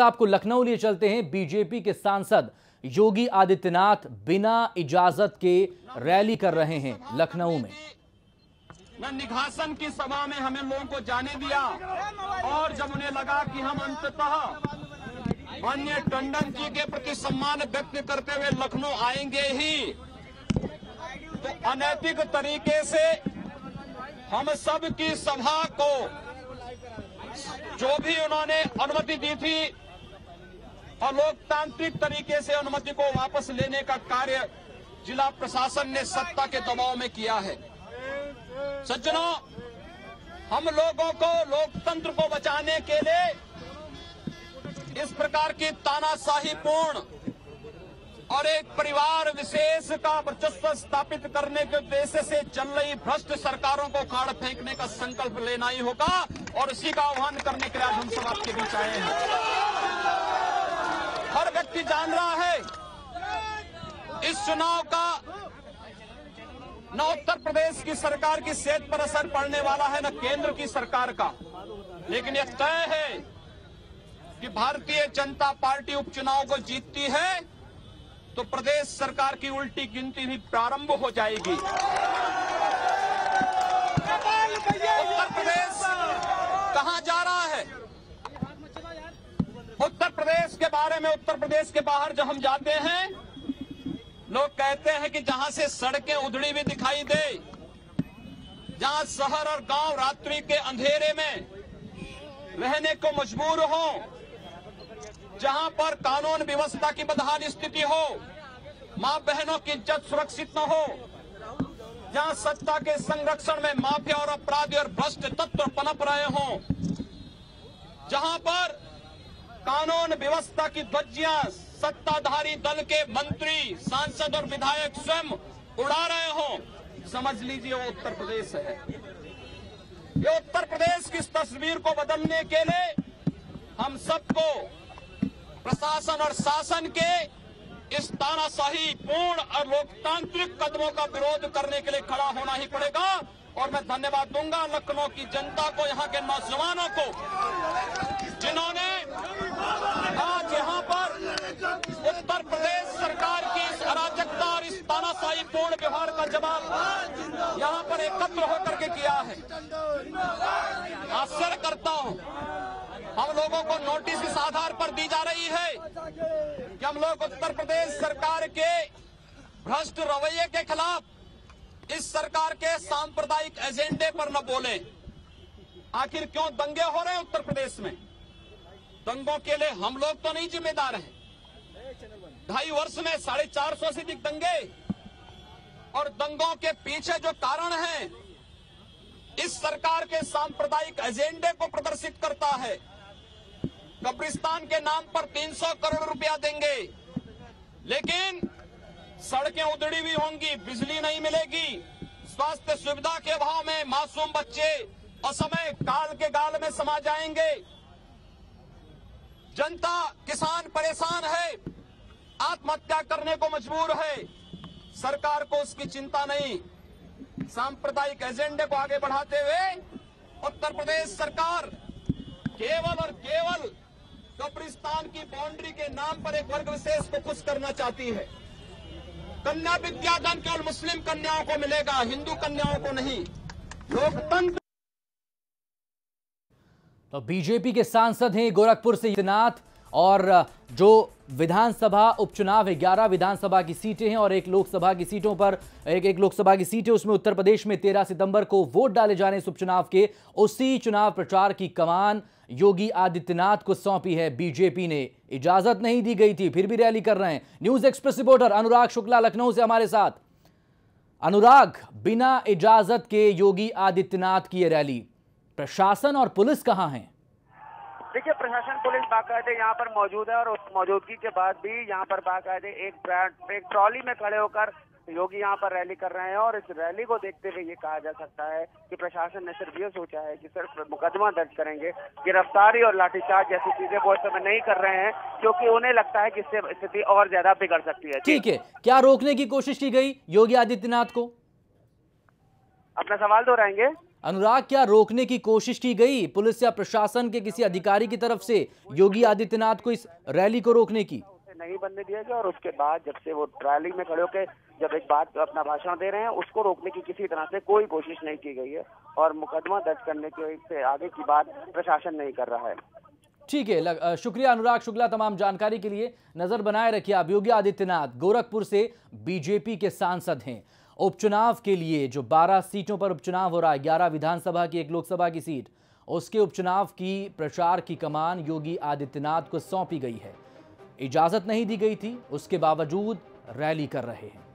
आपको लखनऊ लिए चलते हैं। बीजेपी के सांसद योगी आदित्यनाथ बिना इजाजत के रैली कर रहे हैं लखनऊ में। न निघासन की सभा में हमें लोगों को जाने दिया, और जब उन्हें लगा कि हम अंततः माननीय टंडन जी के प्रति सम्मान व्यक्त करते हुए लखनऊ आएंगे ही, तो अनैतिक तरीके से हम सब की सभा को जो भी उन्होंने अनुमति दी थी और लोकतांत्रिक तरीके से अनुमति को वापस लेने का कार्य जिला प्रशासन ने सत्ता के दबाव में किया है। सज्जनों, हम लोगों को लोकतंत्र को बचाने के लिए इस प्रकार की तानाशाहीपूर्ण और एक परिवार विशेष का वर्चस्व स्थापित करने के उद्देश्य से चल रही भ्रष्ट सरकारों को उखाड़ फेंकने का संकल्प लेना ही होगा, और इसी का आह्वान करने के लिए आज हम सब आपके बीच आए हैं। हर व्यक्ति जान रहा है इस चुनाव का न उत्तर प्रदेश की सरकार की सेहत पर असर पड़ने वाला है, न केंद्र की सरकार का, लेकिन यह तय है कि भारतीय जनता पार्टी उपचुनाव को जीतती है तो प्रदेश सरकार की उल्टी गिनती भी प्रारंभ हो जाएगी। उत्तर प्रदेश कहां जा रहा है? उत्तर प्रदेश के बारे में, उत्तर प्रदेश के बाहर जब हम जाते हैं, लोग कहते हैं कि जहां से सड़कें उधड़ी हुई दिखाई दे, जहां शहर और गांव रात्रि के अंधेरे में रहने को मजबूर हो, जहां पर कानून व्यवस्था की बदहाल स्थिति हो, मां बहनों की इज्जत सुरक्षित न हो, जहां सत्ता के संरक्षण में माफिया और अपराधी और भ्रष्ट तत्व पनप रहे हों, जहां पर कानून व्यवस्था की ध्वजियां सत्ताधारी दल के मंत्री, सांसद और विधायक स्वयं उड़ा रहे हों, समझ लीजिए वो उत्तर प्रदेश है। ये उत्तर प्रदेश की इस तस्वीर को बदलने के लिए हम सबको प्रशासन और शासन के इस तानाशाही पूर्ण और लोकतांत्रिक कदमों का विरोध करने के लिए खड़ा होना ही पड़ेगा। और मैं धन्यवाद दूंगा लखनऊ की जनता को, यहाँ के नौजवानों को, जिन्होंने आज यहाँ पर उत्तर प्रदेश सरकार की इस अराजकता और इस तानाशाही पूर्ण व्यवहार का जवाब यहाँ पर एकत्र होकर के किया है। आश्चर्य करता हूँ, हम लोगों को नोटिस इस आधार पर दी जा रही है कि हम लोग उत्तर प्रदेश सरकार के भ्रष्ट रवैये के खिलाफ, इस सरकार के सांप्रदायिक एजेंडे पर न बोले। आखिर क्यों दंगे हो रहे हैं उत्तर प्रदेश में? दंगों के लिए हम लोग तो नहीं जिम्मेदार हैं। 2.5 वर्ष में 450 से अधिक दंगे, और दंगों के पीछे जो कारण है इस सरकार के सांप्रदायिक एजेंडे को प्रदर्शित करता है। कब्रिस्तान के नाम पर 300 करोड़ रुपया देंगे, लेकिन सड़कें उधड़ी हुई होंगी, बिजली नहीं मिलेगी, स्वास्थ्य सुविधा के अभाव में मासूम बच्चे असमय काल के गाल में समा जाएंगे। जनता, किसान परेशान है, आत्महत्या करने को मजबूर है। सरकार को उसकी चिंता नहीं। सांप्रदायिक एजेंडे को आगे बढ़ाते हुए उत्तर प्रदेश सरकार केवल और केवल कब्रिस्तान की बाउंड्री के नाम पर एक वर्ग विशेष को खुश करना चाहती है। कन्या विद्यादान केवल मुस्लिम कन्याओं को मिलेगा, हिंदू कन्याओं को नहीं। लोकतंत्र। तो बीजेपी के सांसद हैं गोरखपुर से आदित्यनाथ, और जो विधानसभा उपचुनाव है, 11 विधानसभा की सीटें हैं और एक लोकसभा की सीटों पर एक लोकसभा की सीट है, उसमें उत्तर प्रदेश में 13 सितंबर को वोट डाले जाने इस उपचुनाव के। उसी चुनाव प्रचार की कमान योगी आदित्यनाथ को सौंपी है बीजेपी ने। इजाजत नहीं दी गई थी, फिर भी रैली कर रहे हैं। न्यूज एक्सप्रेस रिपोर्टर अनुराग शुक्ला लखनऊ से हमारे साथ। अनुराग, बिना इजाजत के योगी आदित्यनाथ की रैली, प्रशासन और पुलिस कहां है? देखिए, प्रशासन पुलिस बाकायदे यहाँ पर मौजूद है, और उस मौजूदगी के बाद भी यहाँ पर बाकायदे एक ट्रॉली में खड़े होकर योगी यहाँ पर रैली कर रहे हैं। और इस रैली को देखते हुए ये कहा जा सकता है कि प्रशासन ने सिर्फ ये सोचा है कि सिर्फ मुकदमा दर्ज करेंगे, गिरफ्तारी और लाठीचार्ज जैसी चीजें वो इस समय नहीं कर रहे हैं, क्योंकि उन्हें लगता है कि इससे स्थिति और ज्यादा बिगड़ सकती है। ठीक है, क्या रोकने की कोशिश की गई योगी आदित्यनाथ को? अपना सवाल दोहराएंगे। अनुराग, क्या रोकने की कोशिश की गई पुलिस या प्रशासन के किसी अधिकारी की तरफ से योगी आदित्यनाथ को इस रैली को रोकने की? उसे नहीं बनने दिया गया और उसके बाद जब से वो रैली में खड़े होकर जब एक बात अपना भाषण दे रहे हैं, उसको रोकने की किसी तरह से कोई कोशिश नहीं की गई है और मुकदमा दर्ज करने के से आगे की बात प्रशासन नहीं कर रहा है। ठीक है, शुक्रिया अनुराग शुक्ला तमाम जानकारी के लिए। नजर बनाए रखिए आप। योगी आदित्यनाथ गोरखपुर से बीजेपी के सांसद हैं। उपचुनाव के लिए जो 12 सीटों पर उपचुनाव हो रहा है, 11 विधानसभा की, 1 लोकसभा की सीट, उसके उपचुनाव की प्रचार की कमान योगी आदित्यनाथ को सौंपी गई है। इजाजत नहीं दी गई थी, उसके बावजूद रैली कर रहे हैं।